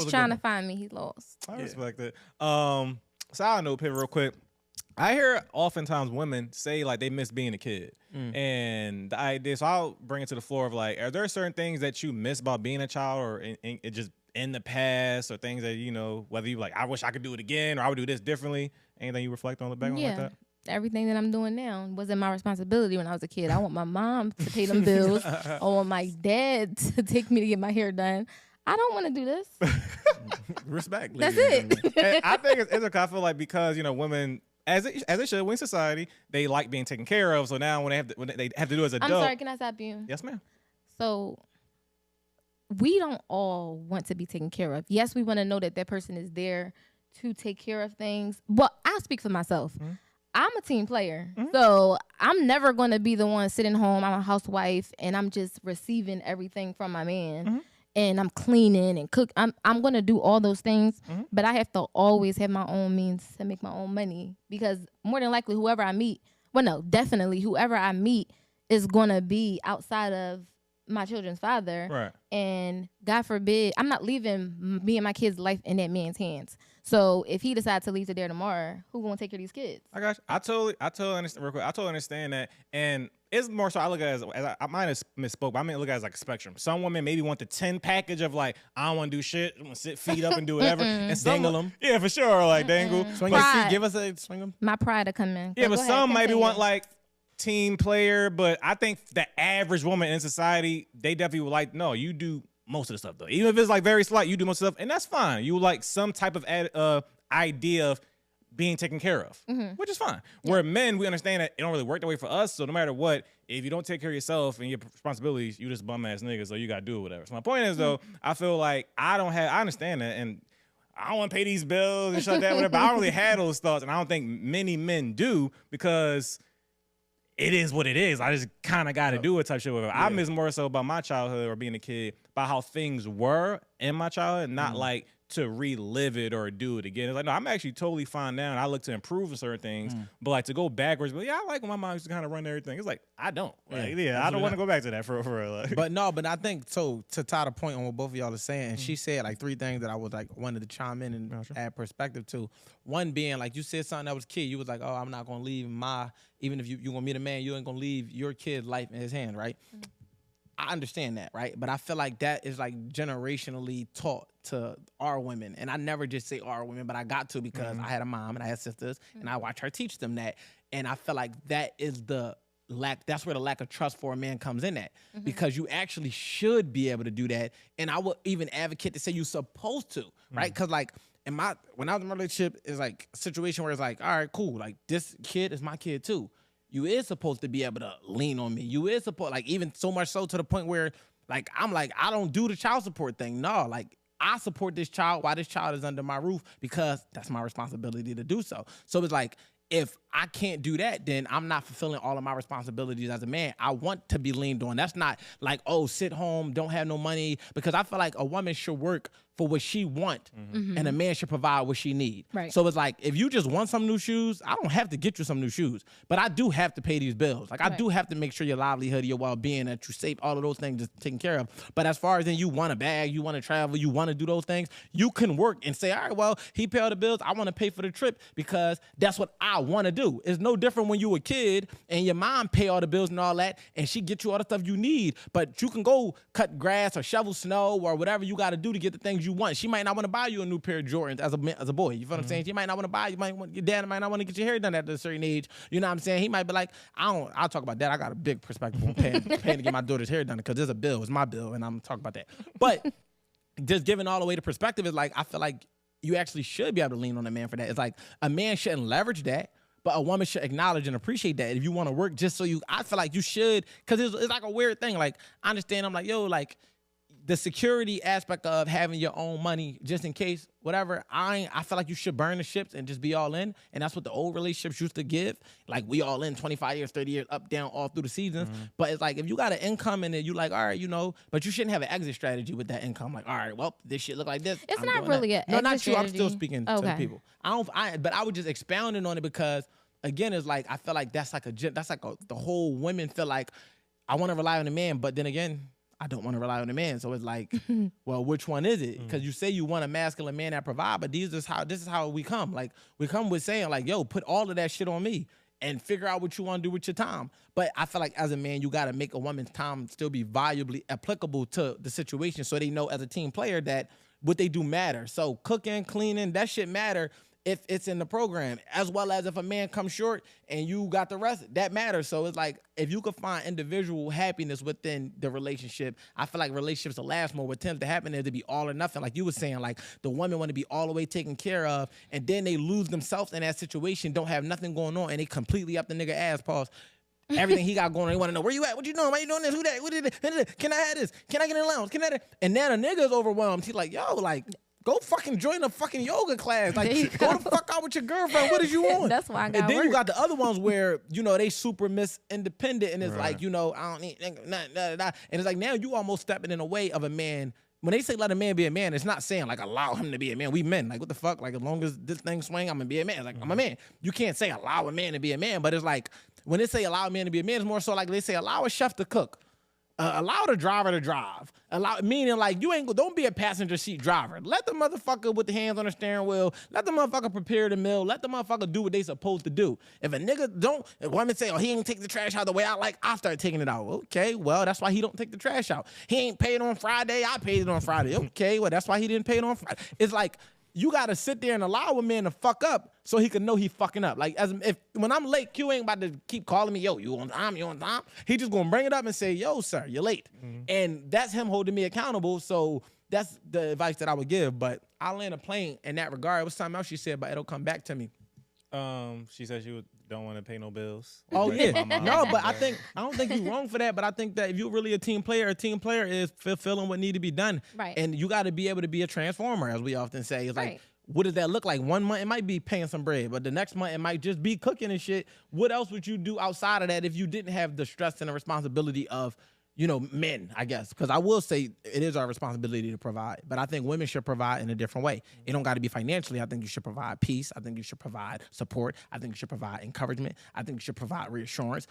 He's a trying good to find me. He lost. I respect it. Side note, pivot real quick. I hear oftentimes women say like they miss being a kid, and the idea. So I'll bring it to the floor of like, are there certain things that you miss about being a child, or it just in the past, or things that whether you like, I wish I could do it again, or I would do this differently. Anything you reflect on the back like that? Everything that I'm doing now wasn't my responsibility when I was a kid. I want my mom to pay them bills. I want my dad to take me to get my hair done. I don't want to do this. Respect. That's it. And I think it's I feel like because women. As it should, in society, they like being taken care of. So now when they have to do it as adults. I'm sorry, can I stop you? Yes, ma'am. So we don't all want to be taken care of. Yes, we want to know that that person is there to take care of things. But I'll speak for myself. Mm-hmm. I'm a team player. Mm-hmm. So I'm never going to be the one sitting home. I'm a housewife and I'm just receiving everything from my man. Mm-hmm. And I'm cleaning and cook. I'm going to do all those things, but I have to always have my own means to make my own money, because more than likely definitely whoever I meet is going to be outside of my children's father. Right. And God forbid, I'm not leaving me and my kids' life in that man's hands. So if he decides to leave today or tomorrow, who going to take care of these kids? I got you. I totally understand real quick. I totally understand that. And it's more so I look at it as I might have misspoke, but I look at it as like a spectrum. Some women maybe want the 10 package of like, I don't want to do shit. I'm going to sit feet up and do whatever. And some, dangle them. Yeah, for sure. Like dangle. Swing your feet. Give us a swing them. My pride to come in. Yeah, but some maybe want like team player. But I think the average woman in society, they definitely would like, no, you do most of the stuff though. Even if it's like very slight, you do most of the stuff. And that's fine. You like some type of idea of being taken care of, which is fine. Yeah. Where men, we understand that it don't really work that way for us. So no matter what, if you don't take care of yourself and your responsibilities, you just bum ass niggas, so you gotta do it, whatever. So my point is though, I feel like I understand that, and I don't want to pay these bills and shut that, whatever. But I don't really have those thoughts, and I don't think many men do, because it is what it is. I just kind of got to do it type shit. Whatever. Yeah. I miss more so about my childhood or being a kid, about how things were in my childhood, not like to relive it or do it again. It's like, no, I'm actually totally fine now, and I look to improve in certain things, but like to go backwards, but yeah, I like when my mom used to kind of run everything. It's like, I don't. Like, I don't want to go back to that for real. Like. But I think, so to tie the point on what both of y'all are saying, and she said like 3 things that I was like wanted to chime in and add perspective to. One being like, you said something that was key. You was like, oh, I'm not going to leave even if you want me to man, you ain't going to leave your kid's life in his hand, right? I understand that, right? But I feel like that is like generationally taught to our women. And I never just say our women, but I got to, because I had a mom and I had sisters and I watched her teach them that. And I feel like that is that's where the lack of trust for a man comes in at, because you actually should be able to do that. And I would even advocate to say you're supposed to, right? Because like when I was in my relationship, it's like a situation where it's like, all right, cool. Like this kid is my kid too. You is supposed to be able to lean on me. You is supposed, like, even so much so to the point where, like, I'm like, I don't do the child support thing. No, like, I support this child while this child is under my roof, because that's my responsibility to do so. So it's like, if I can't do that, then I'm not fulfilling all of my responsibilities as a man. I want to be leaned on. That's not like, oh, sit home, don't have no money, because I feel like a woman should work for what she want, and a man should provide what she need. Right. So it's like, if you just want some new shoes, I don't have to get you some new shoes, but I do have to pay these bills. Like, I do have to make sure your livelihood, your well-being, that you safe, all of those things is taken care of. But as far as then you want a bag, you want to travel, you want to do those things, you can work and say, all right, well, he paid all the bills, I want to pay for the trip because that's what I want to do. It's no different when you a kid and your mom pay all the bills and all that, and she get you all the stuff you need, but you can go cut grass or shovel snow or whatever you got to do to get the things you want. She might not want to buy you a new pair of Jordans as a boy. You feel what I'm saying? She might not want to buy you. Your dad might not want to get your hair done at a certain age. You know what I'm saying? He might be like, I'll talk about that. I got a big perspective on paying to get my daughter's hair done, because there's a bill. It's my bill, and I'm talking about that. But just giving all the way the perspective is like, I feel like you actually should be able to lean on a man for that. It's like, a man shouldn't leverage that, but a woman should acknowledge and appreciate that. If you want to work, just so I feel like you should, because it's like a weird thing. Like, I understand, I'm like, yo, like, the security aspect of having your own money just in case, whatever, I feel like you should burn the ships and just be all in. And that's what the old relationships used to give. Like, we all in 25 years, 30 years, up, down, all through the seasons. But it's like, if you got an income and then you like, all right, but you shouldn't have an exit strategy with that income. Like, all right, well, this shit look like this. It's I'm not doing really that. an No, exit not you. strategy. I'm still speaking to people. But I would just expounding on it, because again, it's like, I feel like that's like the whole women feel like, I want to rely on a man, but then again, I don't want to rely on a man. So it's like, well, which one is it? Because you say you want a masculine man that provide, but this is how we come. Like, we come with saying like, yo, put all of that shit on me and figure out what you want to do with your time. But I feel like as a man, you got to make a woman's time still be valuably applicable to the situation, so they know as a team player that what they do matter. So cooking, cleaning, that shit matter if it's in the program, as well as if a man comes short and you got the rest, that matters. So it's like, if you could find individual happiness within the relationship, I feel like relationships will last more. What tends to happen is to be all or nothing. Like you were saying, like the women want to be all the way taken care of, and then they lose themselves in that situation, don't have nothing going on, and they completely up the nigga ass, pause. Everything he got going on, they want to know, where you at? What you doing? Why you doing this? Who that? What did it? Can I have this? Can I get an allowance? Can I have that? And now the nigga's overwhelmed. He's like, yo, like, go fucking join a fucking yoga class. Like, go the fuck out with your girlfriend. What is you on? That's why I got And then work. you got the other ones where, you know, they super independent, and it's like, you know, I don't need nothing. And it's like, now you almost stepping in the way of a man. When they say let a man be a man, it's not saying like allow him to be a man. We men, like, what the fuck? Like, as long as this thing swing, I'm gonna be a man. Like, I'm a man. You can't say allow a man to be a man, but it's like, when they say allow a man to be a man, it's more so like they say allow a chef to cook. Allow the driver to drive. Meaning like, don't be a passenger seat driver. Let the motherfucker with the hands on the steering wheel, let the motherfucker prepare the meal, let the motherfucker do what they supposed to do. If a nigga if women say, oh, he ain't take the trash out the way I like, I start taking it out. Okay, well, that's why he don't take the trash out. He ain't paid on Friday, I paid it on Friday. Okay, well, that's why he didn't pay it on Friday. It's like, you gotta sit there and allow a man to fuck up so he can know he fucking up. Like, when I'm late, Q ain't about to keep calling me, yo, you on time, you on time. He just gonna bring it up and say, yo, sir, you're late. And that's him holding me accountable. So that's the advice that I would give. But I'll land a plane in that regard. What's something else she said, but it'll come back to me. She said she don't want to pay no bills. Oh yeah, no, but I don't think you're wrong for that. But I think that if you're really a team player is fulfilling what need to be done, right? And you got to be able to be a transformer, as we often say. It's right. Like, what does that look like? 1 month it might be paying some bread, but the next month it might just be cooking and shit. What else would you do outside of that if you didn't have the stress and the responsibility of, you know, men, I guess? Because I will say it is our responsibility to provide, but I think women should provide in a different way. It don't got to be financially. I think you should provide peace. I think you should provide support. I think you should provide encouragement. I think you should provide reassurance,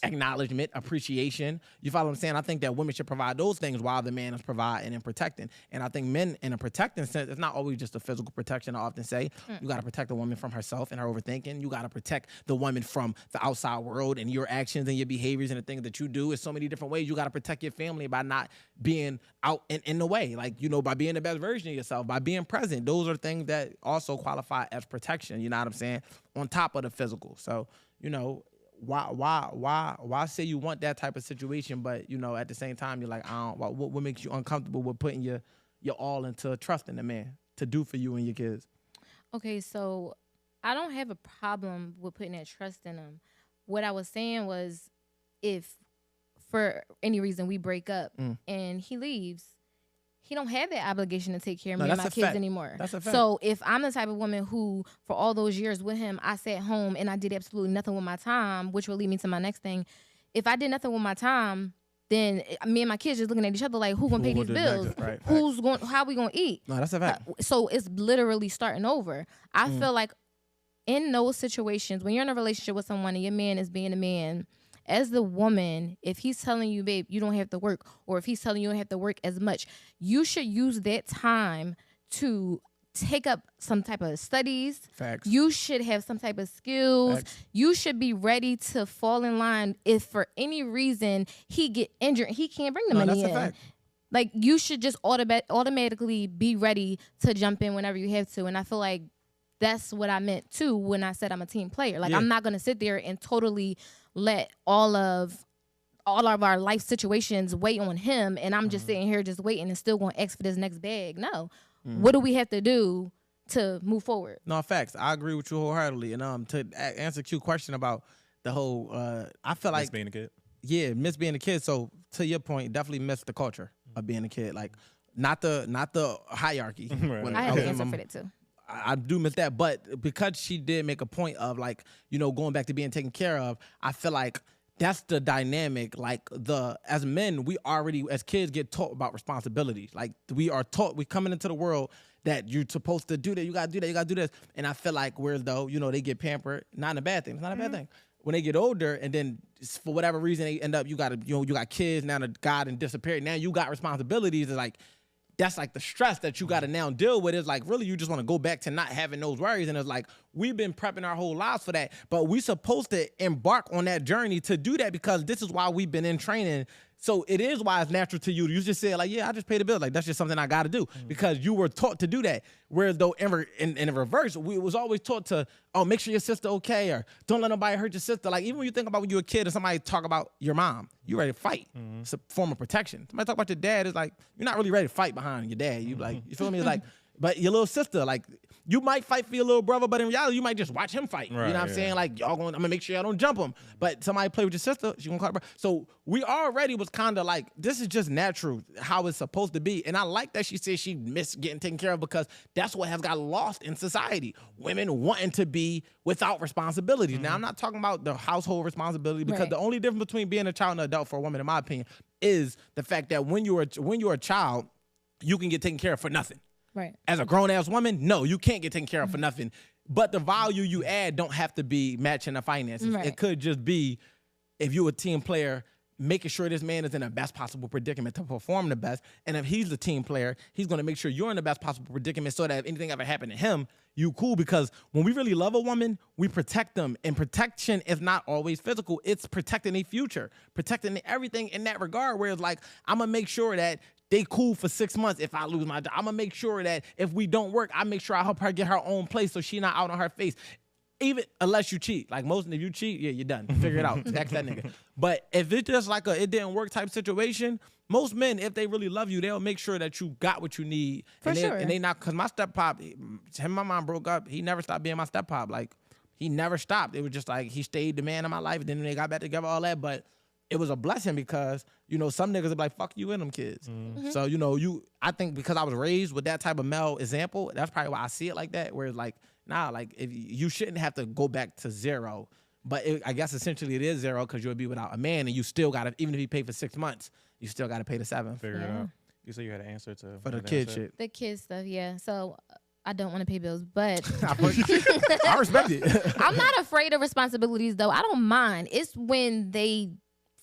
acknowledgement, appreciation. You follow what I'm saying? I think that women should provide those things while the man is providing and protecting. And I think men, in a protecting sense, it's not always just a physical protection. I often say you got to protect the woman from herself and her overthinking. You got to protect the woman from the outside world and your actions and your behaviors and the things that you do. It's so many different ways. You got to protect your family by not being out in the way, like, you know, by being the best version of yourself, by being present. Those are things that also qualify as protection, you know what I'm saying, on top of the physical. So, you know, why say you want that type of situation, but, you know, at the same time, you're like, what makes you uncomfortable with putting your all into trusting the man to do for you and your kids? Okay, so I don't have a problem with putting that trust in them. What I was saying was, if for any reason we break up and he leaves, he don't have that obligation to take care of me and my kids anymore. That's a fact. So if I'm the type of woman who, for all those years with him, I sat home and I did absolutely nothing with my time, which will lead me to my next thing. If I did nothing with my time, then me and my kids just looking at each other like, who gonna pay these bills? Right. How we gonna eat? No, that's a fact. So it's literally starting over. I feel like in those situations, when you're in a relationship with someone and your man is being a man, as the woman, if he's telling you, babe, you don't have to work, or if he's telling you don't have to work as much, you should use that time to take up some type of studies. Facts. You should have some type of skills. Facts. You should be ready to fall in line if for any reason he get injured and he can't bring the money in. Fact. Like, you should just automatically be ready to jump in whenever you have to. And I feel like that's what I meant too when I said I'm a team player. Like, I'm not gonna sit there and totally let all of our life situations weigh on him, and I'm just sitting here just waiting and still going to ask for this next bag. No. What do we have to do to move forward? No, facts. I agree with you wholeheartedly. And to answer Q's question about the whole, I feel like miss being a kid. Yeah, miss being a kid. So to your point, definitely miss the culture of being a kid. Like, not the hierarchy. Right. I have an answer for that too. I do miss that, but because she did make a point of, like, you know, going back to being taken care of, I feel like that's the dynamic. Like, as men, we already, as kids, get taught about responsibilities. Like, we are taught, we coming into the world that you're supposed to do that, you gotta do that, you gotta do this. And I feel like, whereas though, you know, they get pampered, not in a bad thing, it's not a bad thing. when they get older, and then for whatever reason they end up, you got kids now. The guy done disappeared. Now you got responsibilities. It's like that's like the stress that you got to now deal with. Is like really you just want to go back to not having those worries. And it's like we've been prepping our whole lives for that, but we supposed to embark on that journey to do that because this is why we've been in training. So it is why it's natural to you. You just say like, yeah, I just pay the bill. Like that's just something I got to do because you were taught to do that. Whereas though in reverse, we was always taught to, oh, make sure your sister okay, or don't let nobody hurt your sister. Like even when you think about when you're a kid and somebody talk about your mom, you ready to fight. It's a form of protection. Somebody talk about your dad, it's like you're not really ready to fight behind your dad. You like, you feel me? It's like, but your little sister, like you might fight for your little brother, but in reality, you might just watch him fight. Right, you know what I'm saying? Like I'm gonna make sure y'all don't jump him. But somebody play with your sister, she gonna call her brother. So we already was kind of like, this is just natural how it's supposed to be. And I like that she said she missed getting taken care of because that's what has got lost in society. Women wanting to be without responsibilities. Now I'm not talking about the household responsibility because the only difference between being a child and an adult for a woman, in my opinion, is the fact that when you're a child, you can get taken care of for nothing. Right. As a grown-ass woman, no, you can't get taken care of for nothing. But the value you add don't have to be matching the finances. Right. It could just be, if you're a team player, making sure this man is in the best possible predicament to perform the best. And if he's the team player, he's going to make sure you're in the best possible predicament so that if anything ever happened to him, you cool. Because when we really love a woman, we protect them. And protection is not always physical. It's protecting their future, protecting everything in that regard, where it's like, I'm going to make sure that they cool for 6 months if I lose my job. I'm going to make sure that if we don't work, I make sure I help her get her own place so she not out on her face. Even unless you cheat. Like most, if you cheat, yeah, you're done. Figure it out. Ask that nigga. But if it's just like a it didn't work type situation, most men, if they really love you, they'll make sure that you got what you need. For sure. And they not, because my step-pop, him and my mom broke up. He never stopped being my step-pop. Like, he never stopped. It was just like, he stayed the man of my life. And then they got back together, all that. But it was a blessing because, you know, some niggas are like, fuck you and them kids. So, you know, I think because I was raised with that type of male example, that's probably why I see it like that, where it's like, nah, like, if you shouldn't have to go back to zero. But I guess essentially it is zero because you'll be without a man and you still got to, even if you pay for 6 months, you still got to pay the 7. Figure it out. You said you had an answer to For the kid shit. The kid stuff, yeah. So I don't want to pay bills, but I respect it. I'm not afraid of responsibilities, though. I don't mind. It's when they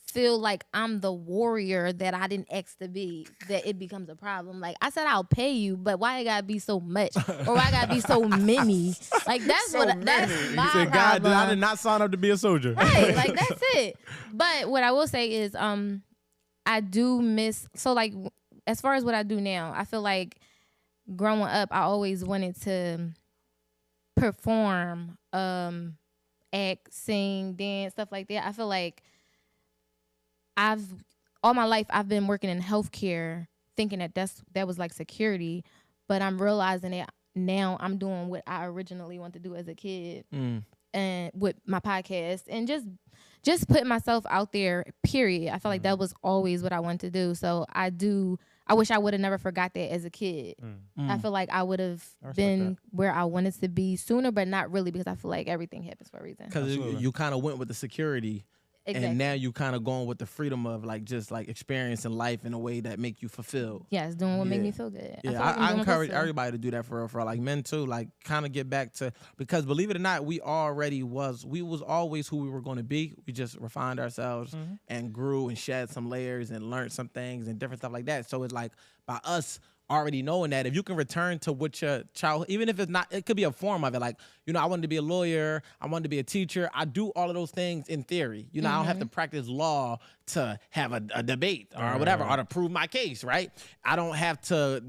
feel like I'm the warrior that I didn't ask to be that it becomes a problem. Like, I said I'll pay you, but why it gotta be so much, or why it gotta be so many? Like, that's So that's many. my You said, problem. God, I did not sign up to be a soldier. Right, like that's it. But what I will say is, I do miss. So like, as far as what I do now, I feel like growing up, I always wanted to perform, act, sing, dance, stuff like that. I feel like all my life I've been working in healthcare, thinking that was like security, but I'm realizing that now I'm doing what I originally wanted to do as a kid, and with my podcast and just putting myself out there. Period. I feel like that was always what I wanted to do. So I wish I would have never forgot that as a kid. I feel like I would have been where I wanted to be sooner, but not really, because I feel like everything happens for a reason. Because you kind of went with the security. Exactly. And now you kind of going with the freedom of like just like experiencing life in a way that make you fulfilled. Yes, doing what make me feel good. Yeah, I encourage everybody to do that for like men too. Like kind of get back to, because believe it or not, we was always who we were going to be. We just refined ourselves and grew and shed some layers and learned some things and different stuff like that. So it's like by us already knowing that, if you can return to what your child, even if it's not, it could be a form of it. Like, you know, I wanted to be a lawyer, I wanted to be a teacher. I do all of those things in theory. You know, I don't have to practice law to have a debate or whatever, or to prove my case, right? I don't have to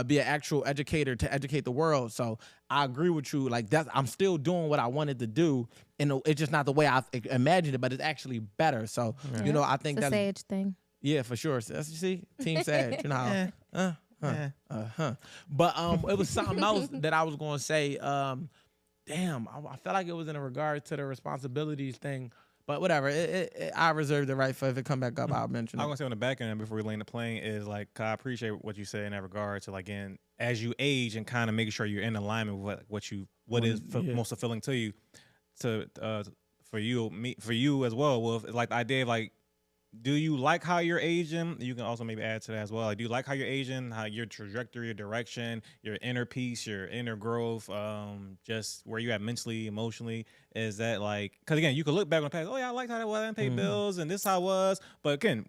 be an actual educator to educate the world. So I agree with you. Like I'm still doing what I wanted to do, and it's just not the way I imagined it, but it's actually better. So, you know, I think it's a that's sage thing. Yeah, for sure. So, you see, Team Sag, you know how. But it was something else that I was going to say. Damn, I felt like it was in regard to the responsibilities thing. But whatever, I reserve the right for if it come back up, I'll mention it. I was going to say on the back end before we land the plane is like, I appreciate what you said in that regard to like, as you age and kind of making sure you're in alignment with what is most fulfilling to you, for you as well. Well, like the idea of like do you like how you're aging? You can also maybe add to that as well. Like, do you like how you're aging, how your trajectory, your direction, your inner peace, your inner growth, just where you at mentally, emotionally? Is that like, because again, you could look back on the past, oh yeah, I liked how I didn't pay bills and this how it was. But again,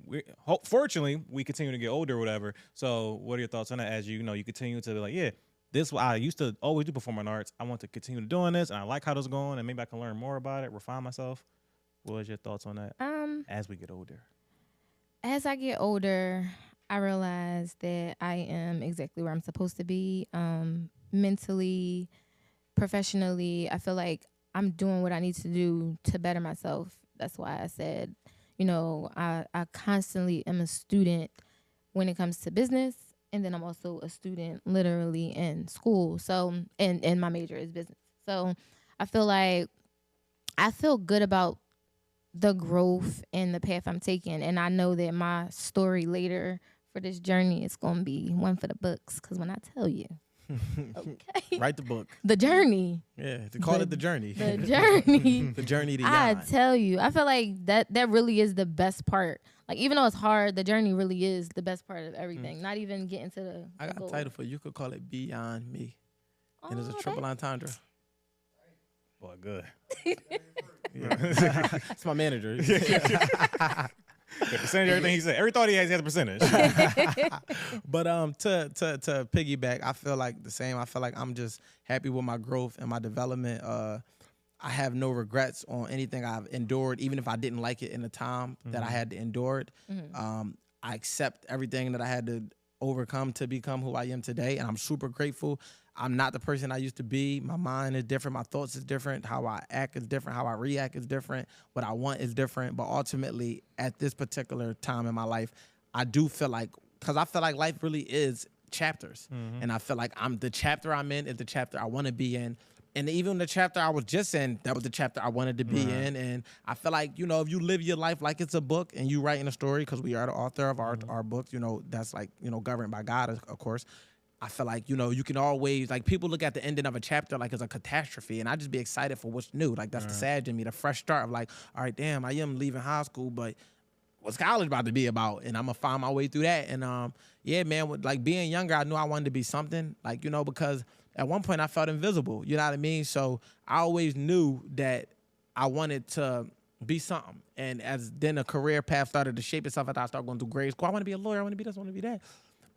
fortunately, we continue to get older or whatever. So what are your thoughts on that as you know, you continue to be like, yeah, this is what I used to always do performing arts. I want to continue doing this and I like how this is going and maybe I can learn more about it, refine myself. What is your thoughts on that as we get older? As I get older, I realize that I am exactly where I'm supposed to be, mentally, professionally. I feel like I'm doing what I need to do to better myself. That's why I said, I constantly am a student when it comes to business. And then I'm also a student literally in school. So, and my major is business. So I feel good about the growth and the path I'm taking. And I know that my story later for this journey is going to be one for the books. Because when I tell you, okay. Write the book. The journey. Yeah, they call it The Journey. The journey. The journey to I God. tell you, I feel like that really is the best part. Like, even though it's hard, the journey really is the best part of everything. Not even getting to the I got goal. a title for you. You could call it Beyond Me. And it's a triple entendre. Boy, good. Yeah. It's my manager. The percentage, everything he said. Every thought he has a percentage. But to piggyback, I feel like the same. I feel like I'm just happy with my growth and my development. I have no regrets on anything I've endured, even if I didn't like it in the time that I had to endure it. I accept everything that I had to overcome to become who I am today, and I'm super grateful. I'm not the person I used to be. My mind is different. My thoughts is different. How I act is different. How I react is different. What I want is different. But ultimately, at this particular time in my life, I do feel like, because I feel like life really is chapters. And I feel like the chapter I'm in is the chapter I want to be in. And even the chapter I was just in, that was the chapter I wanted to be in. And I feel like, if you live your life like it's a book and you writing a story, because we are the author of our books, that's like, governed by God, of course. I feel like, you can always, like, people look at the ending of a chapter like it's a catastrophe, and I just be excited for what's new. Like, that's the sad in me, the fresh start of like, all right, damn, I am leaving high school, but what's college about to be about? And I'm going to find my way through that. And, yeah, man, with, like, being younger, I knew I wanted to be something, like, because at one point I felt invisible, you know what I mean? So I always knew that I wanted to be something. And as then a career path started to shape itself after I started going through grade school, I want to be a lawyer, I want to be this, I want to be that.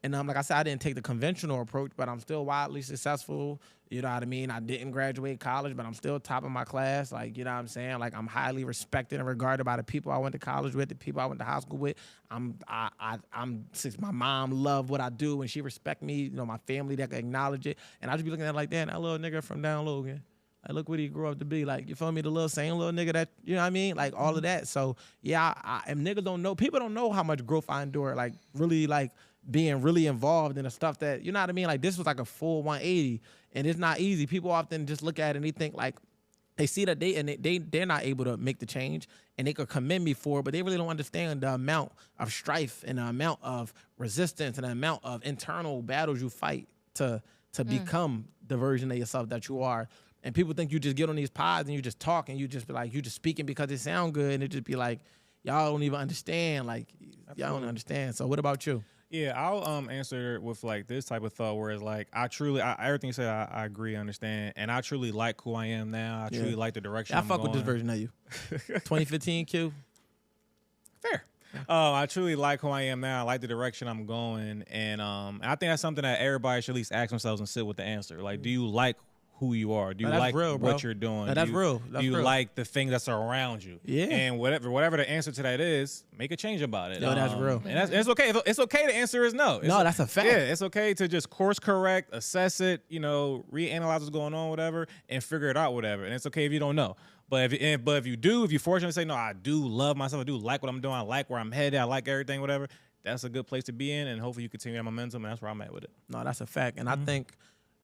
And like I said, I didn't take the conventional approach, but I'm still wildly successful. You know what I mean? I didn't graduate college, but I'm still top of my class. Like, you know what I'm saying? Like, I'm highly respected and regarded by the people I went to college with, the people I went to high school with. Since my mom loved what I do and she respect me, my family that can acknowledge it. And I just be looking at it like, damn, that little nigga from down low again. Like, look what he grew up to be. Like, you feel me? The same little nigga that, you know what I mean? Like, all of that. So, yeah, and niggas don't know. People don't know how much growth I endure. Like, really, like, being really involved in the stuff that, you know what I mean? Like, this was like a full 180, and it's not easy. People often just look at it and they think, like, they see that they're not able to make the change, and they could commend me for it, but they really don't understand the amount of strife and the amount of resistance and the amount of internal battles you fight to become the version of yourself that you are. And people think you just get on these pods and you just talk and you just be like, you just speaking because it sound good, and it just be like, y'all don't even understand. Like, y'all don't understand. So what about you? Yeah, I'll answer with like this type of thought, where it's like everything you said, I agree, understand, and I truly like who I am now. I truly like the direction. I I'm fuck going. with this version of you. 2015 Q. Fair. I truly like who I am now. I like the direction I'm going, and I think that's something that everybody should at least ask themselves and sit with the answer. Like, do you like who you are? Do you like real, what you're doing? That's real. Do you like the things that's around you? Yeah. And whatever the answer to that is, make a change about it. Yo, that's real. And it's okay. It's okay to answer is no. No, that's a fact. Yeah, it's okay to just course correct, assess it, reanalyze what's going on, whatever, and figure it out, whatever. And it's okay if you don't know. But if you're fortunate to say, no, I do love myself, I do like what I'm doing, I like where I'm headed, I like everything, whatever, that's a good place to be in, and hopefully you continue that momentum, and that's where I'm at with it. No, that's a fact. And I think